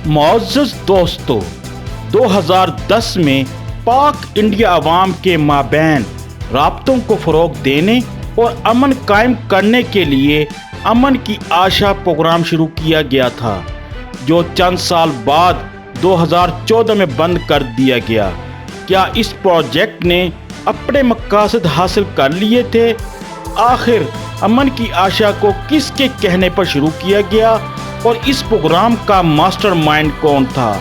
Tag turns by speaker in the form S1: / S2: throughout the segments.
S1: معزز دوستو، 2010 میں پاک انڈیا عوام کے مابین رابطوں کو فروغ دینے اور امن قائم کرنے کے لیے امن کی آشا پروگرام شروع کیا گیا تھا، جو چند سال بعد 2014 میں بند کر دیا گیا۔ کیا اس پروجیکٹ نے اپنے مقاصد حاصل کر لیے تھے؟ آخر امن کی آشا کو کس کے کہنے پر شروع کیا گیا اور اس پروگرام کا ماسٹر مائنڈ کون تھا؟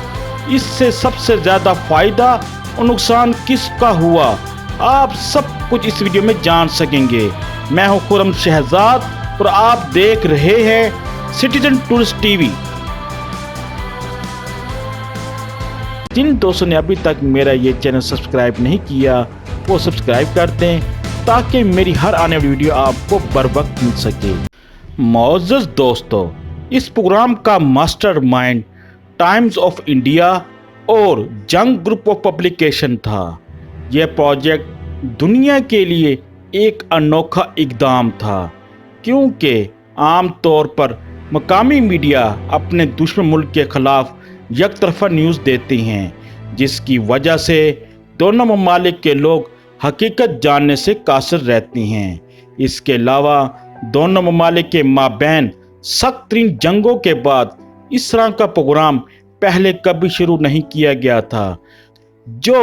S1: اس سے سب سے زیادہ فائدہ اور نقصان کس کا ہوا؟ آپ سب کچھ اس ویڈیو میں جان سکیں گے۔ میں ہوں خرم شہزاد اور آپ دیکھ رہے ہیں سٹیزن ٹورسٹ ٹی وی۔ جن دوستوں نے ابھی تک میرا یہ چینل سبسکرائب نہیں کیا وہ سبسکرائب کر دیں تاکہ میری ہر آنے والی ویڈیو آپ کو بر وقت مل سکے۔ معزز دوستو، اس پروگرام کا master mind Times of India اور جنگ گروپ آف پبلیکیشن تھا۔ یہ پروجیکٹ دنیا کے لیے ایک انوکھا اقدام تھا، کیونکہ عام طور پر مقامی میڈیا اپنے دشمن ملک کے خلاف یک طرفہ نیوز دیتی ہیں، جس کی وجہ سے دونوں ممالک کے لوگ حقیقت جاننے سے قاصر رہتی ہیں۔ اس کے علاوہ دونوں ممالک کے مابین سخت ترین جنگوں کے بعد اس طرح کا پروگرام پہلے کبھی شروع نہیں کیا گیا تھا، جو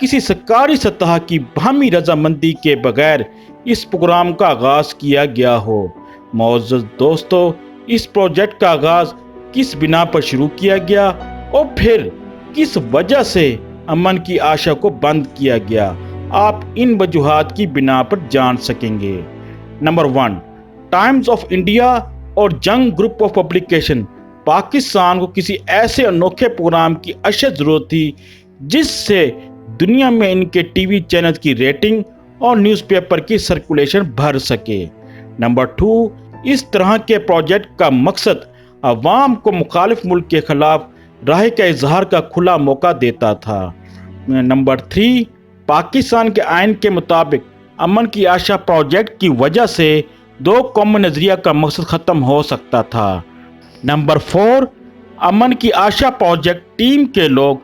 S1: کسی سرکاری سطح کی باہمی رضامندی کے بغیر اس پروگرام کا آغاز کیا گیا ہو۔ معزز دوستو، اس پروجیکٹ کا آغاز کس بنا پر شروع کیا گیا اور پھر کس وجہ سے امن کی آشا کو بند کیا گیا، آپ ان وجوہات کی بنا پر جان سکیں گے۔ نمبر 1، ٹائمز آف انڈیا اور جنگ گروپ آف پبلیکیشن پاکستان کو کسی ایسے انوکھے پروگرام کی اشد ضرورت تھی جس سے دنیا میں ان کے ٹی وی چینل کی ریٹنگ اور نیوز پیپر کی سرکولیشن بڑھ سکے۔ نمبر 2، اس طرح کے پروجیکٹ کا مقصد عوام کو مخالف ملک کے خلاف رائے کا اظہار کا کھلا موقع دیتا تھا۔ نمبر 3، پاکستان کے آئین کے مطابق امن کی آشا پروجیکٹ کی وجہ سے دو قومی نظریہ کا مقصد ختم ہو سکتا تھا۔ نمبر 4، امن کی آشا پروجیکٹ ٹیم کے لوگ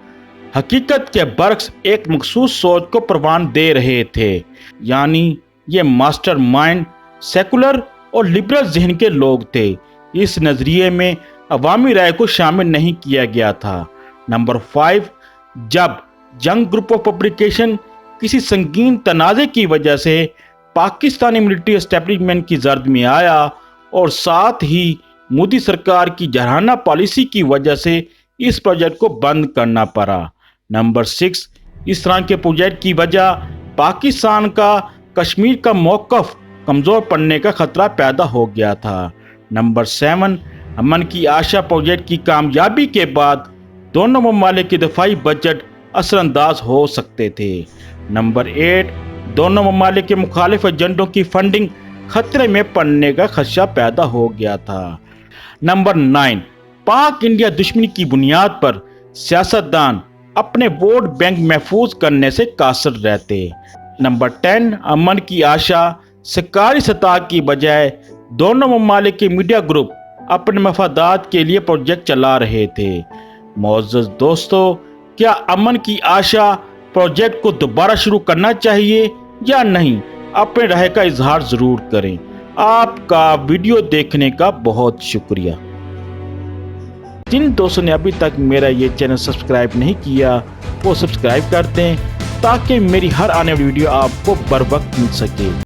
S1: حقیقت کے برعکس ایک مخصوص سوچ کو پروان دے رہے تھے، یعنی یہ ماسٹر مائنڈ سیکولر اور لبرل ذہن کے لوگ تھے۔ اس نظریے میں عوامی رائے کو شامل نہیں کیا گیا تھا۔ نمبر 5، جب جنگ گروپ آف پبلیکیشن کسی سنگین تنازع کی وجہ سے پاکستانی ملٹری اسٹیبلشمنٹ کی زرد میں آیا اور ساتھ ہی مودی سرکار کی جارحانہ پالیسی کی وجہ سے اس پروجیکٹ کو بند کرنا پڑا۔ نمبر 6، اس طرح کے پروجیکٹ کی وجہ پاکستان کا کشمیر کا موقف کمزور پڑنے کا خطرہ پیدا ہو گیا تھا۔ نمبر 7، امن کی آشا پروجیکٹ کی کامیابی کے بعد دونوں ممالک کے دفاعی بجٹ اثر انداز ہو سکتے تھے۔ نمبر 8، دونوں ممالک کے مخالف ایجنڈوں کی فنڈنگ خطرے میں پڑنے کا خدشہ پیدا ہو گیا تھا۔ نمبر 9، پاک انڈیا دشمنی کی بنیاد پر سیاستدان اپنے ووٹ بینک محفوظ کرنے سے قاصر رہتے۔ نمبر 10، امن کی آشا سرکاری سطح کی بجائے دونوں ممالک کے میڈیا گروپ اپنے مفادات کے لیے پروجیکٹ چلا رہے تھے۔ معزز دوستو، کیا امن کی آشا پروجیکٹ کو دوبارہ شروع کرنا چاہیے یا نہیں؟ اپنے رائے کا اظہار ضرور کریں۔ آپ کا ویڈیو دیکھنے کا بہت شکریہ۔ جن دوستوں نے ابھی تک میرا یہ چینل سبسکرائب نہیں کیا وہ سبسکرائب کر دیں تاکہ میری ہر آنے والی ویڈیو آپ کو بر وقت مل سکے۔